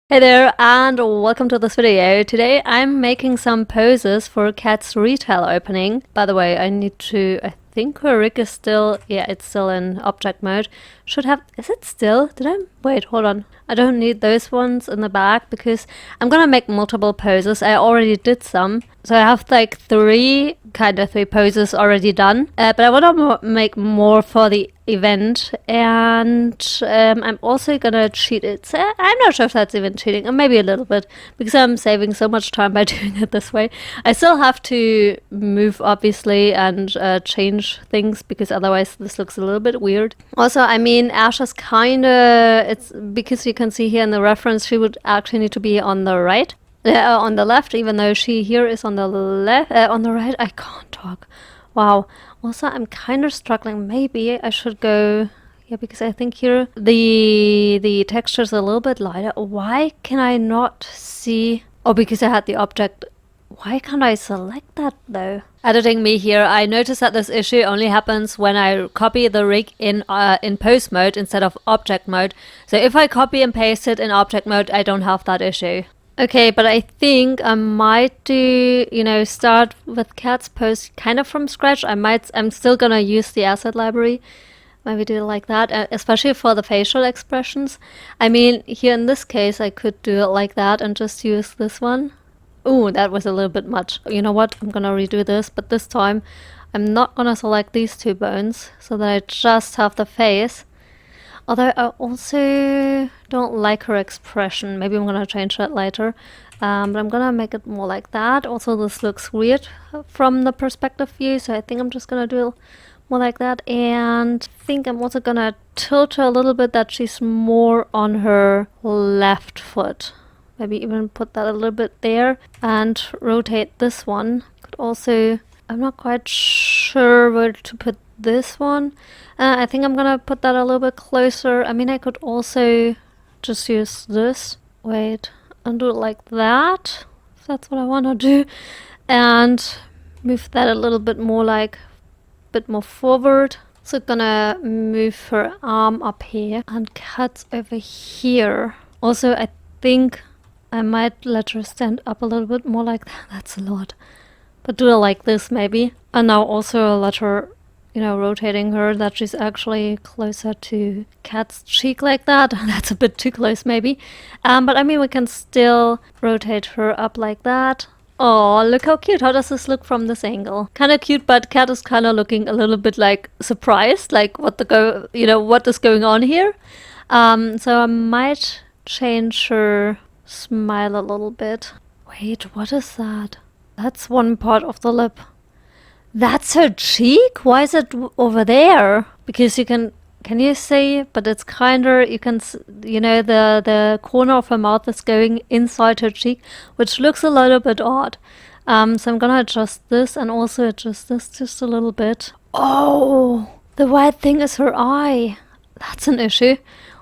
Hey there, and welcome to this video. Today I'm making some poses for Cat's retail opening. By the way, I think her rig is still, yeah, it's still in object mode. Is it still? Wait, hold on. I don't need those ones in the back because I'm gonna make multiple poses. I already did some. So I have like three poses already done. But I want to make more for the event, and I'm also gonna cheat it. So I'm not sure if that's even cheating, or maybe a little bit, because I'm saving so much time by doing it this way. I still have to move, obviously, and change things, because otherwise this looks a little bit weird. Also, I mean, Ash is it's because you can see here in the reference, she would actually need to be on the right. On the left, even though she here is on the left, on the right. I can't talk. Wow. Also, I'm kind of struggling. Maybe I should go, yeah, because I think here the texture is a little bit lighter. Why can I not see? Oh, because I had the object. Why can't I select that though? Editing me here, I noticed that this issue only happens when I copy the rig in pose mode instead of object mode. So if I copy and paste it in object mode, I don't have that issue. Okay, but I think I might start with Cat's pose kind of from scratch. I'm still gonna use the asset library. Maybe do it like that, especially for the facial expressions. I mean, here in this case, I could do it like that and just use this one. Ooh, that was a little bit much. You know what? I'm gonna redo this, but this time I'm not gonna select these two bones so that I just have the face. Although I also don't like her expression. Maybe I'm gonna change that later. But I'm gonna make it more like that. Also, this looks weird from the perspective view, so I think I'm just gonna do it more like that. And I think I'm also gonna tilt her a little bit that she's more on her left foot. Maybe even put that a little bit there and rotate this one. Could also, I'm not quite sure where to put this one. I think I'm gonna put that a little bit closer. I mean, I could also just use this. Wait, and do it like that, if that's what I want to do. And move that a little bit more, like a bit more forward. So gonna move her arm up here and cut over here. Also, I think I might let her stand up a little bit more like that. That's a lot. But do it like this maybe. And now also let her, rotating her that she's actually closer to Cat's cheek like that. That's a bit too close maybe. But I mean, we can still rotate her up like that. Oh, look how cute. How does this look from this angle? Kind of cute, but Cat is kind of looking a little bit like surprised, like what is going on here. So I might change her smile a little bit. Wait, what is that? That's one part of the lip. That's her cheek? Why is it over there? Because can you see? But it's kinda, the corner of her mouth is going inside her cheek, which looks a little bit odd. So I'm gonna adjust this and also adjust this just a little bit. Oh, the white thing is her eye. That's an issue.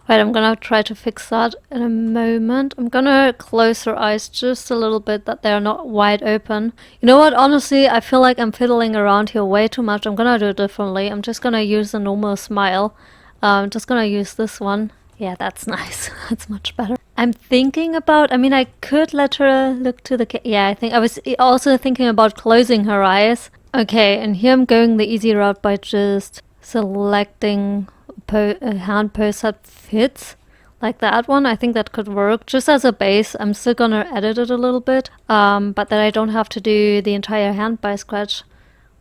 Right, I'm gonna try to fix that in a moment. I'm gonna close her eyes just a little bit that they're not wide open. You know what, honestly, I feel like I'm fiddling around here way too much. I'm gonna do it differently. I'm just gonna use a normal smile. I'm just gonna use this one. Yeah, that's nice. That's much better. I'm thinking about, I mean, I could let her look to the yeah, I think I was also thinking about closing her eyes. Okay, and here I'm going the easy route by just selecting a hand pose that fits, like that one. I think that could work just as a base. I'm still gonna edit it a little bit, but that I don't have to do the entire hand by scratch,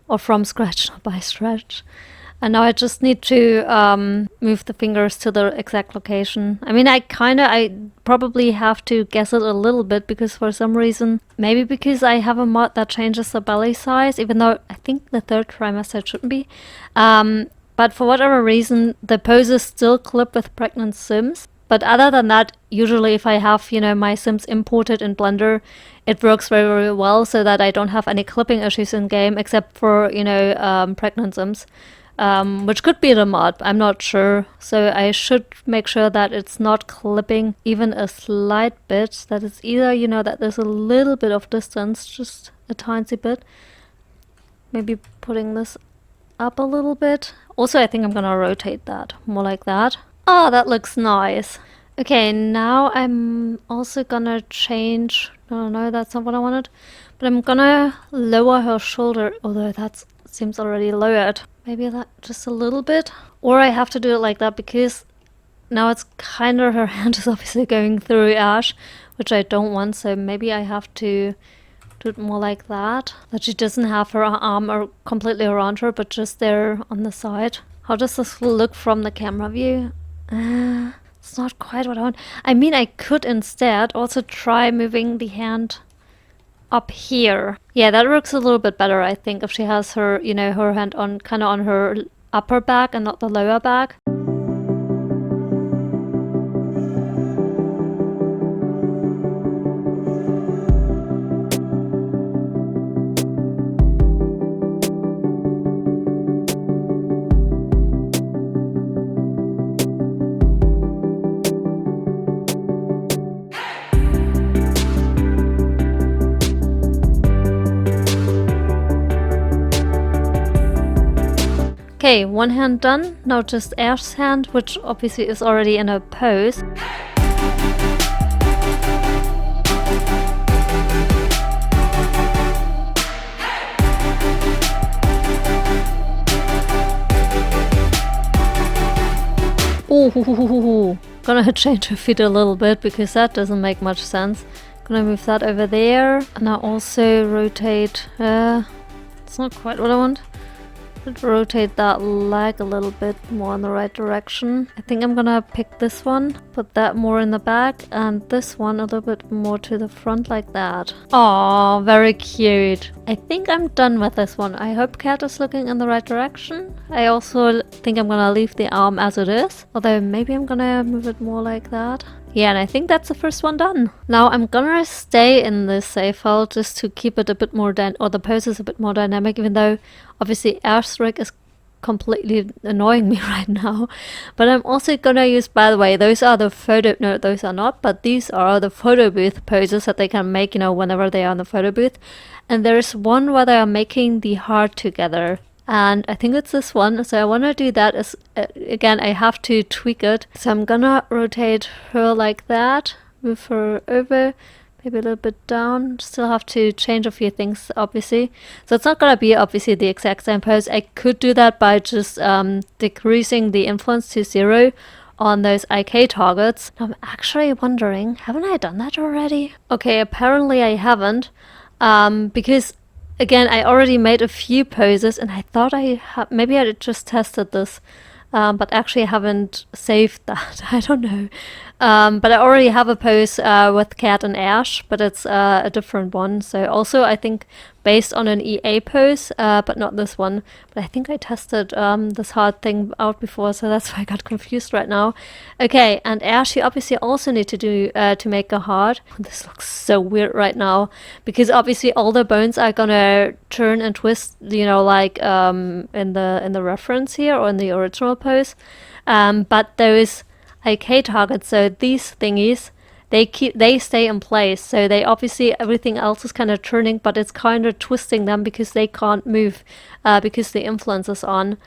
or from scratch, not by scratch. And now I just need to move the fingers to the exact location. I mean, I probably have to guess it a little bit, because for some reason, maybe because I have a mod that changes the belly size, even though I think the third trimester shouldn't be. But for whatever reason, the poses still clip with pregnant Sims. But other than that, usually if I have, my Sims imported in Blender, it works very, very well, so that I don't have any clipping issues in game, except for, pregnant Sims. Which could be the mod, I'm not sure. So I should make sure that it's not clipping even a slight bit. That it's either, that there's a little bit of distance, just a tiny bit. Maybe putting this up a little bit. Also, I think I'm gonna rotate that more like that. Oh, that looks nice. Okay, now I'm also gonna change. No, that's not what I wanted. But I'm gonna lower her shoulder, although that seems already lowered. Maybe that just a little bit. Or I have to do it like that because now it's kind of, her hand is obviously going through Ash, which I don't want, so maybe I have to do it more like that. That she doesn't have her arm completely around her, but just there on the side. How does this look from the camera view? It's not quite what I want. I mean, I could instead also try moving the hand up here. Yeah, that works a little bit better, I think, if she has her, you know, her hand on kind of on her upper back and not the lower back. Okay, one hand done. Now just Ash's hand, which obviously is already in a pose. Ooh, gonna change her feet a little bit because that doesn't make much sense. Gonna move that over there, and I also rotate. It's not quite what I want. Rotate that leg a little bit more in the right direction. I think I'm gonna pick this one, put that more in the back, and this one a little bit more to the front like that. Aw, very cute. I think I'm done with this one. I hope Cat is looking in the right direction. I also think I'm gonna leave the arm as it is, although maybe I'm gonna move it more like that. Yeah, and I think that's the first one done. Now I'm gonna stay in this save file just to keep it a bit more or the poses a bit more dynamic, even though obviously Ash's rig is completely annoying me right now. But I'm also gonna use, by the way, those are the no, those are not, but these are the photo booth poses that they can make, you know, whenever they are in the photo booth. And there's one where they are making the heart together. And I think it's this one, so I want to do that as again I have to tweak it, so I'm gonna rotate her like that, move her over, maybe a little bit down. Still have to change a few things obviously, so it's not gonna be obviously the exact same pose. I could do that by just decreasing the influence to 0 on those IK targets. I'm actually wondering, haven't I done that already? Okay, apparently I haven't, because again, I already made a few poses, and I thought maybe I just tested this, but actually I haven't saved that. I don't know. But I already have a pose with Cat and Ash, but it's a different one. So also I think based on an EA pose, but not this one. But I think I tested this hard thing out before, so that's why I got confused right now. Okay, and Ash, you obviously also need to do to make a heart. This looks so weird right now because obviously all the bones are gonna turn and twist, you know, like in the reference here or in the original pose. But those IK targets, so these thingies, they stay in place, so they obviously everything else is kind of turning, but it's kind of twisting them because they can't move because the influence is on,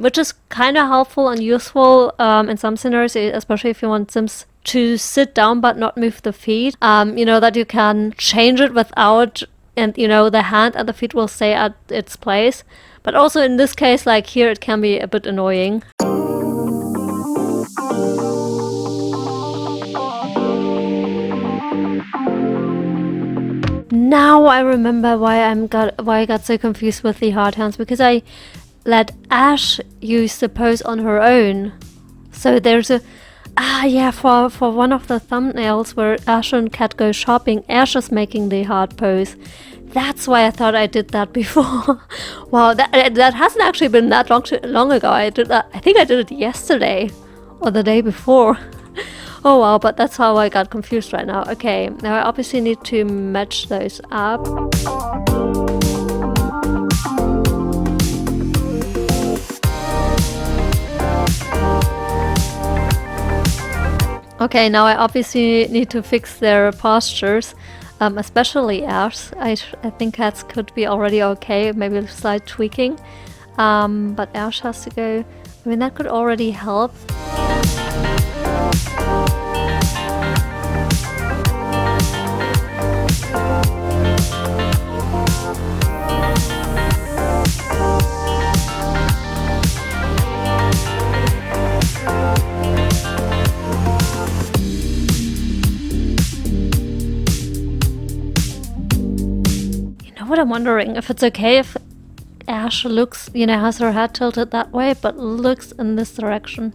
which is kind of helpful and useful in some scenarios, especially if you want Sims to sit down but not move the feet, you know, that you can change it without, and you know, the hand and the feet will stay at its place. But also in this case, like here, it can be a bit annoying. Now I remember why I got so confused with the hard hands, because I let Ash use the pose on her own. So there's a yeah, for one of the thumbnails where Ash and Cat go shopping, Ash is making the hard pose. That's why I thought I did that before. Wow, that hasn't actually been that long ago. I did that. I think I did it yesterday or the day before. Oh wow, but that's how I got confused right now. Okay, now I obviously need to match those up. Okay, now I obviously need to fix their postures, especially Ash. I think Cats could be already okay, maybe a slight tweaking. But Ash has to go. I mean, that could already help. what I'm wondering, if it's okay if Ash looks, you know, has her head tilted that way, but looks in this direction.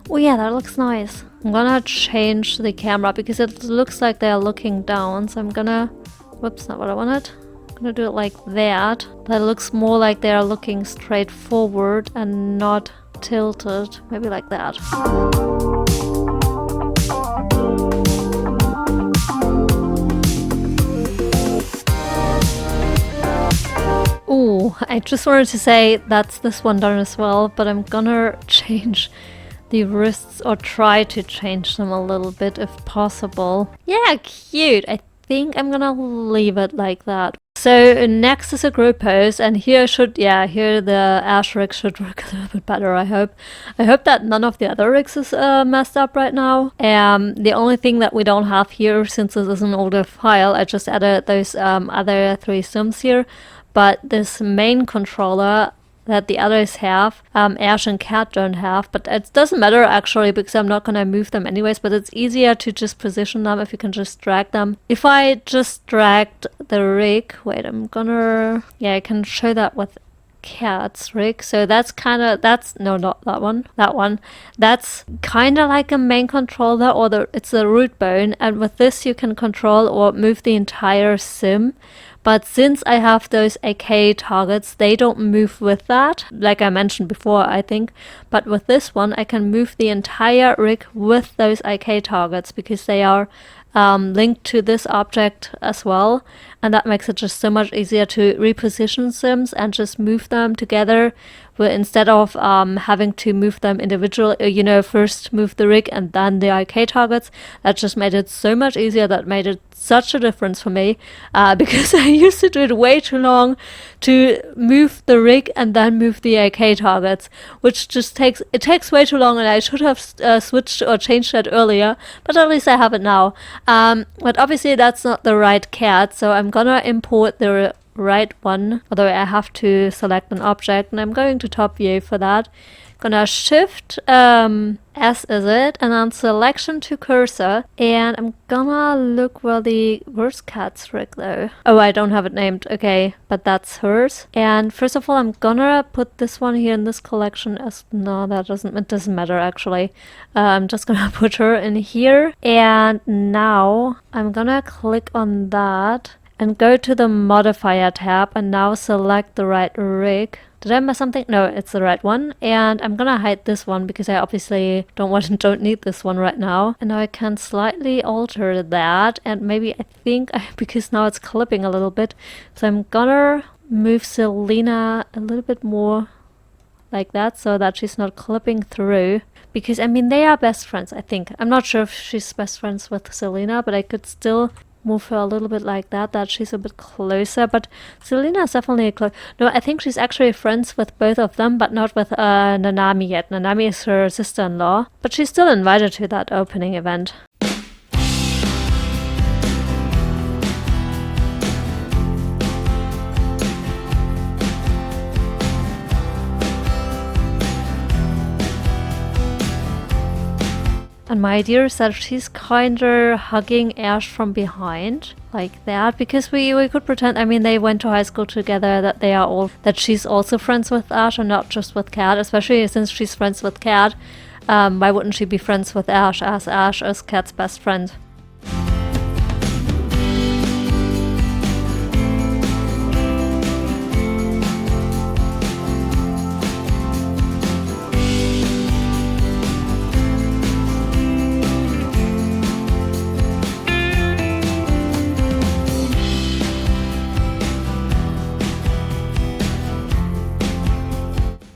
Oh yeah, that looks nice. I'm gonna change the camera because it looks like they're looking down, so I'm gonna... Whoops, not what I wanted. I'm gonna do it like that. That looks more like they're looking straight forward and not tilted. Maybe like that. Ooh, I just wanted to say that's this one done as well, but I'm gonna change the wrists, or try to change them a little bit if possible. Yeah, cute. I think I'm gonna leave it like that. So next is a group pose, and here the Ash rig should work a little bit better, I hope. I hope that none of the other rigs is messed up right now. The only thing that we don't have here, since this is an older file, I just added those other 3 sims here, but this main controller that the others have, Ash and Cat don't have, but it doesn't matter actually because I'm not gonna move them anyways, but it's easier to just position them if you can just drag them. If I just dragged the rig, wait, I can show that with Cat's rig. So that's no, not that one. That's kind of like a main controller, or it's the root bone, and with this you can control or move the entire sim. But since I have those AK targets, they don't move with that, like I mentioned before, I think. But with this one, I can move the entire rig with those AK targets because they are linked to this object as well. And that makes it just so much easier to reposition sims and just move them together, where instead of having to move them individually, first move the rig and then the IK targets. That just made it so much easier. That made it such a difference for me because I used to do it way too long to move the rig and then move the AK targets, which just takes way too long, and I should have switched or changed that earlier, but at least I have it now. But obviously that's not the right cat, so I'm gonna import the right one, although I have to select an object, and I'm going to top view for that. Gonna shift S is it, and then selection to cursor, and I'm gonna look where's Cat's rig though? Oh, I don't have it named. Okay, but that's hers. And first of all, I'm gonna put this one here in this collection as... No, it doesn't matter actually. I'm just gonna put her in here, and now I'm gonna click on that and go to the modifier tab, and now select the right rig. Did I miss something? No, it's the right one. And I'm gonna hide this one because I obviously don't need this one right now. And now I can slightly alter that, and maybe because now it's clipping a little bit, so I'm gonna move Selena a little bit more like that so that she's not clipping through. Because I mean, they are best friends, I think. I'm not sure if she's best friends with Selena, but I could still move her a little bit like that she's a bit closer. But Selena is definitely no, I think she's actually friends with both of them, but not with Nanami yet. Nanami is her sister-in-law, but she's still invited to that opening event. And my idea is that she's kinda hugging Ash from behind, like that, because we could pretend, I mean, they went to high school together, that she's also friends with Ash and not just with Cat, especially since she's friends with Cat. Why wouldn't she be friends with Ash, as Ash is Cat's best friend?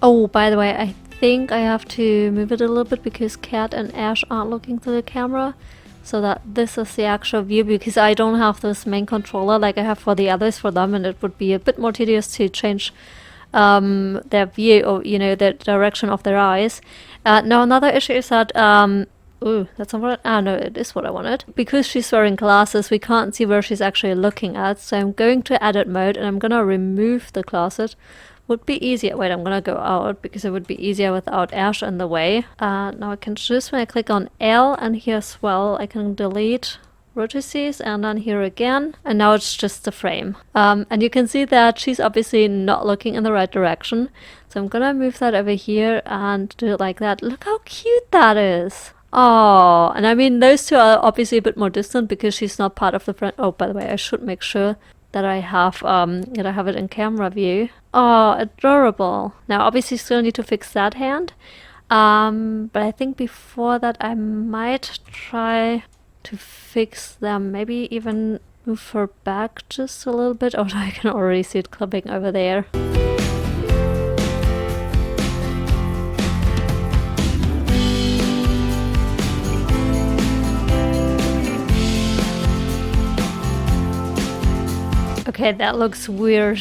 Oh, by the way, I think I have to move it a little bit because Cat and Ash aren't looking to the camera, so that this is the actual view, because I don't have this main controller like I have for the others for them, and it would be a bit more tedious to change their view, or the direction of their eyes. Now another issue is that ooh, that's not what no, it is what I wanted. Because she's wearing glasses, we can't see where she's actually looking at, so I'm going to edit mode and I'm gonna remove the glasses. Would be easier. Wait, I'm gonna go out because it would be easier without Ash in the way. Now I can just, when I click on L and here as well, I can delete vertices and then here again, and now it's just the frame. And you can see that she's obviously not looking in the right direction, so I'm gonna move that over here and do it like that. Look how cute that is. Oh, and I mean those two are obviously a bit more distant because she's not part of the front. Oh, by the way, I should make sure that I have it in camera view. Oh, adorable. Now obviously still need to fix that hand. But I think before that I might try to fix them. Maybe even move her back just a little bit. Oh, I can already see it clipping over there. Okay, that looks weird.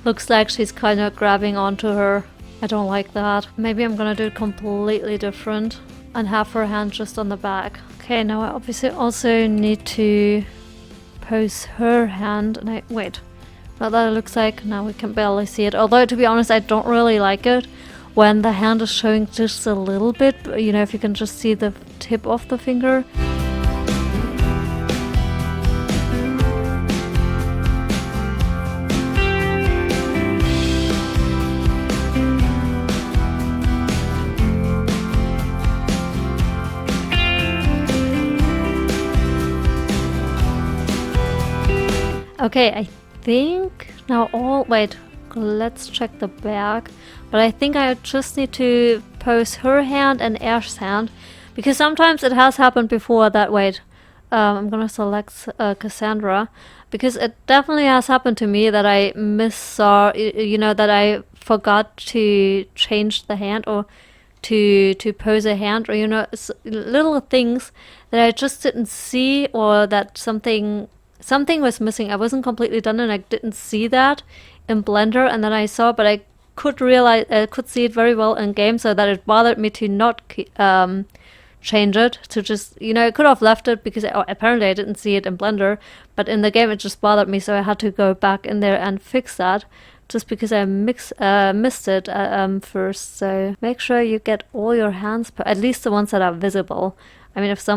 Looks like she's kind of grabbing onto her. I don't like that. Maybe I'm gonna do it completely different and have her hand just on the back. Okay, now I obviously also need to pose her hand. And wait, what that looks like, now we can barely see it. Although, to be honest, I don't really like it when the hand is showing just a little bit. You know, if you can just see the tip of the finger. Okay, I think now wait, let's check the back. But I think I just need to pose her hand and Ash's hand, because sometimes it has happened before that, wait, I'm gonna select Cassandra, because it definitely has happened to me that I missaw, you know, that I forgot to change the hand or to pose a hand, or, you know, little things that I just didn't see, or that something was missing. I wasn't completely done and I didn't see that in Blender, and then I saw, but I could see it very well in game, so that it bothered me to not change it, to just, you know, I could have left it because apparently I didn't see it in Blender, but in the game it just bothered me, so I had to go back in there and fix that, just because I missed it first. So make sure you get all your hands, at least the ones that are visible. I mean, if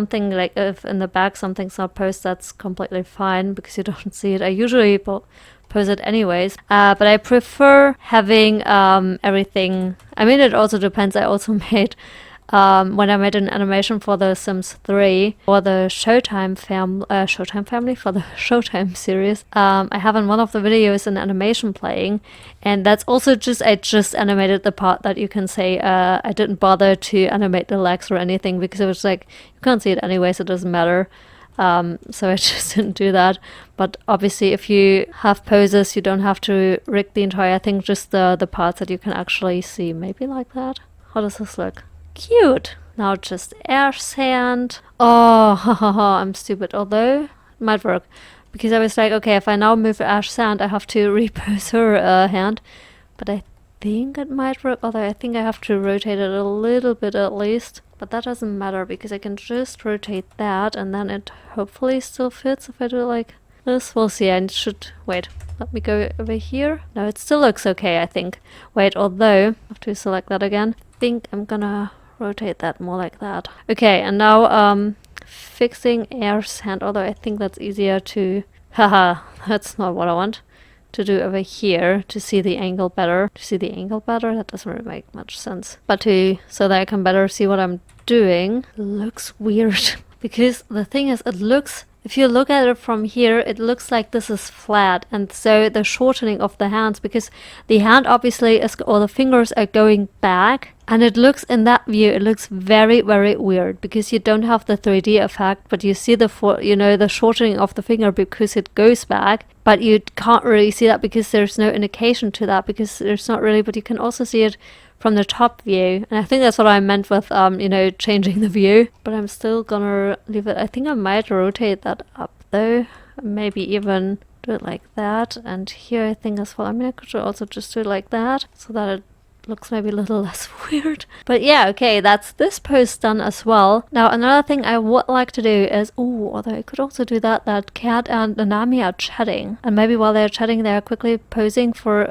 in the back something's not posed, that's completely fine because you don't see it. I usually pose it anyways, but I prefer having everything. I mean, it also depends. I also made, when I made an animation for the Sims 3 or the Showtime family for the Showtime series, I have in one of the videos an animation playing, and that's also I just animated the part that you can say I didn't bother to animate the legs or anything because it was like, you can't see it anyway, so it doesn't matter. So I just didn't do that. But obviously if you have poses, you don't have to rig the entire thing, just the parts that you can actually see. Maybe like that. How does this look? Cute. Now just Ash's hand. Oh, I'm stupid. Although it might work, because I was like, okay, if I now move Ash's hand, I have to repose her hand. But I think it might work. Although I think I have to rotate it a little bit at least. But that doesn't matter because I can just rotate that, and then it hopefully still fits if I do it like this. We'll see. I should wait. Let me go over here. No, it still looks okay, I think. Wait, although I have to select that again. I think I'm gonna rotate that more like that. Okay, and now fixing Air's hand, although I think that's easier to that's not what I want to do over here, to see the angle better. That doesn't really make much sense, but so that I can better see what I'm doing. It looks weird because the thing is, if you look at it from here, it looks like this is flat, and so the shortening of the hands, because the hand obviously is, or the fingers are going back, and it looks, in that view, it looks very, very weird because you don't have the 3D effect, but you see the shortening of the finger because it goes back, but you can't really see that because there's no indication to that, because there's not really, but you can also see it from the top view, and I think that's what I meant with changing the view. But I'm still gonna leave it. I think I might rotate that up though, maybe even do it like that, and here I think as well. I mean, I could also just do it like that so that it looks maybe a little less weird. But yeah, okay, that's this pose done as well. Now another thing I would like to do is, although I could also do that Cat and Nanami are chatting, and maybe while they're chatting they're quickly posing for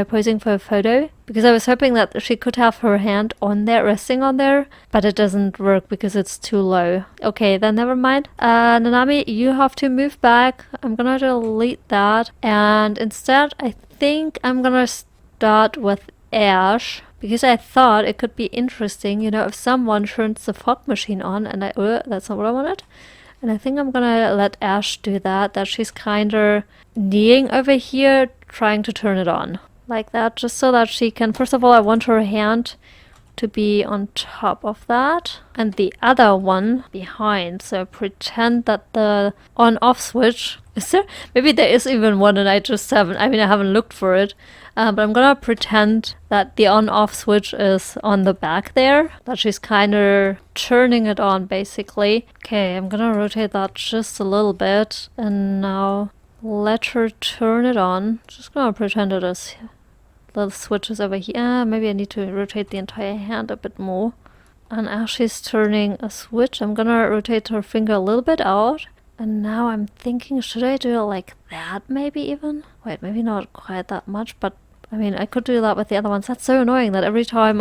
posing for a photo, because I was hoping that she could have her hand on there, resting on there, but it doesn't work because it's too low. Okay, then never mind. Nanami, you have to move back. I'm gonna delete that, and instead I think I'm gonna start with Ash, because I thought it could be interesting, if someone turns the fog machine on, and that's not what I wanted. And I think I'm gonna let Ash do that she's kinda kneeling over here, trying to turn it on. Like that, just so that she can, first of all, I want her hand to be on top of that, and the other one behind. So pretend that the on-off switch, is there? Maybe there is even one and I just haven't, I haven't looked for it. But I'm gonna pretend that the on-off switch is on the back there, that she's kind of turning it on basically. Okay, I'm gonna rotate that just a little bit, and now let her turn it on. Just gonna pretend it is. The switch is over here. Maybe I need to rotate the entire hand a bit more. And as she's turning a switch, I'm gonna rotate her finger a little bit out. And now I'm thinking, should I do it like that maybe even? Wait, maybe not quite that much, but I could do that with the other ones. That's so annoying that every time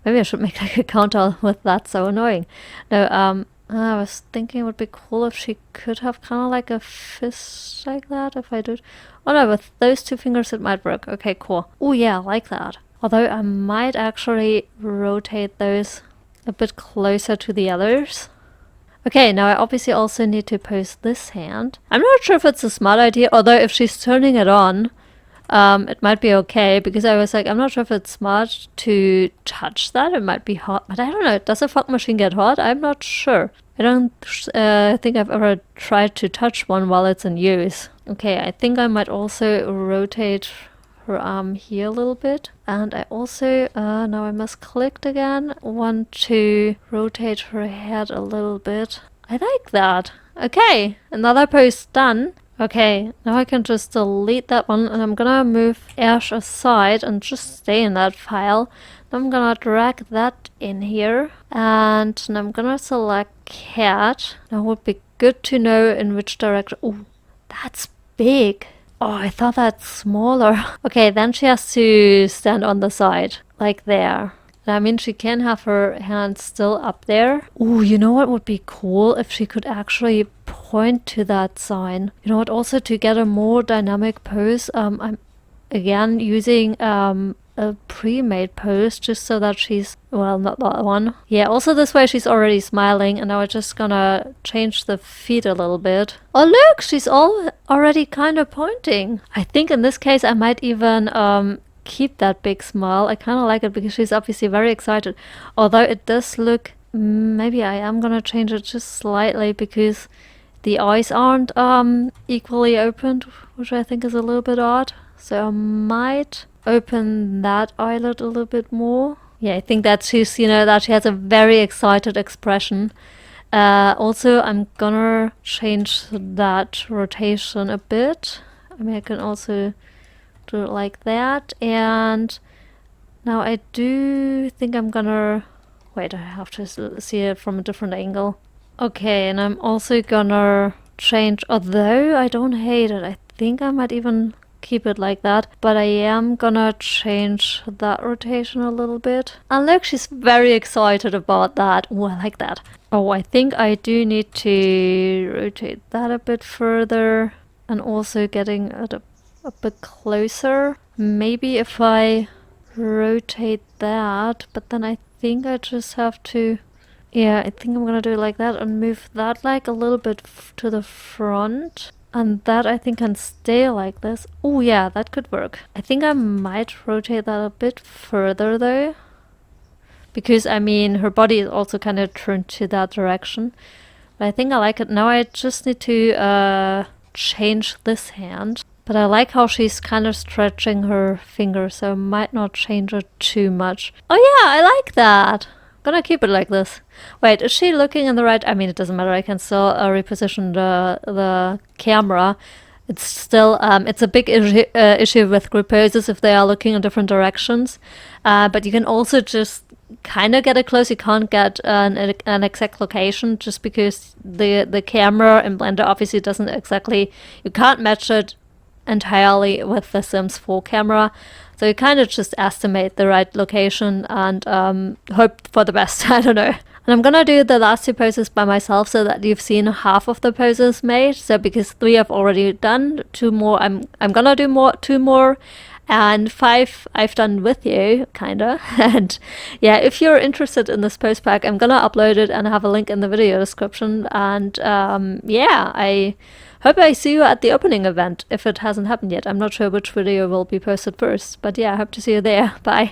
maybe I should make like a counter with that. So annoying. No, I was thinking it would be cool if she could have kind of like a fist like that if I did. Oh no, with those two fingers it might work. Okay, cool. Oh yeah, I like that. Although I might actually rotate those a bit closer to the others. Okay, now I obviously also need to pose this hand. I'm not sure if it's a smart idea, although if she's turning it on, it might be okay, because I was like, I'm not sure if it's smart to touch that. It might be hot, but I don't know. Does a fog machine get hot? I'm not sure. I don't think I've ever tried to touch one while it's in use. Okay, I think I might also rotate her arm here a little bit. And I also, now I must click again, want to rotate her head a little bit. I like that. Okay, another pose done. Okay, now I can just delete that one, and I'm gonna move Ash aside and just stay in that file. I'm gonna drag that in here, and I'm gonna select Cat. Now it would be good to know in which direction. Oh, that's big. Oh, I thought that's smaller. Okay, then she has to stand on the side, like there. She can have her hand still up there. Ooh, you know what would be cool? If she could actually point to that sign. You know what, also to get a more dynamic pose, I'm again using a pre-made pose just so that she's, well, not that one. Yeah, also this way she's already smiling, and now I'm just gonna change the feet a little bit. Oh look, she's already kind of pointing. I think in this case I might even keep that big smile. I kind of like it because she's obviously very excited. Although it does look, maybe I am gonna change it just slightly because the eyes aren't equally opened, which I think is a little bit odd. So I might open that eyelid a little bit more. Yeah, I think that she's, that she has a very excited expression. Also, I'm gonna change that rotation a bit. I can also do it like that, and now I do think I'm gonna wait, I have to see it from a different angle. Okay, and I'm also gonna change, although I don't hate it, I think I might even keep it like that, but I am gonna change that rotation a little bit. And look, she's very excited about that. Oh, I like that. Oh, I think I do need to rotate that a bit further, and also getting it a bit closer. Maybe if I rotate that, but then I think I just have to, yeah, I think I'm gonna do it like that and move that like a little bit to the front, and that I think can stay like this. Oh yeah, that could work. I think I might rotate that a bit further though, because her body is also kind of turned to that direction, but I think I like it. Now I just need to change this hand. But I like how she's kind of stretching her finger, so I might not change it too much. Oh yeah, I like that. I'm gonna keep it like this. Wait, is she looking in the right? It doesn't matter. I can still reposition the camera. It's still it's a big issue with group poses if they are looking in different directions. But you can also just kind of get it close. You can't get an exact location just because the camera in Blender obviously doesn't exactly, you can't match it entirely with the Sims 4 camera. So you kind of just estimate the right location and hope for the best. I don't know. And I'm gonna do the last two poses by myself so that you've seen half of the poses made. So because 3 I've already done, 2 more I'm gonna do 2 more, and 5 I've done with you, kinda. And yeah, if you're interested in this post pack, I'm gonna upload it and have a link in the video description. And yeah, I hope I see you at the opening event if it hasn't happened yet. I'm not sure which video will be posted first, but yeah, I hope to see you there. Bye.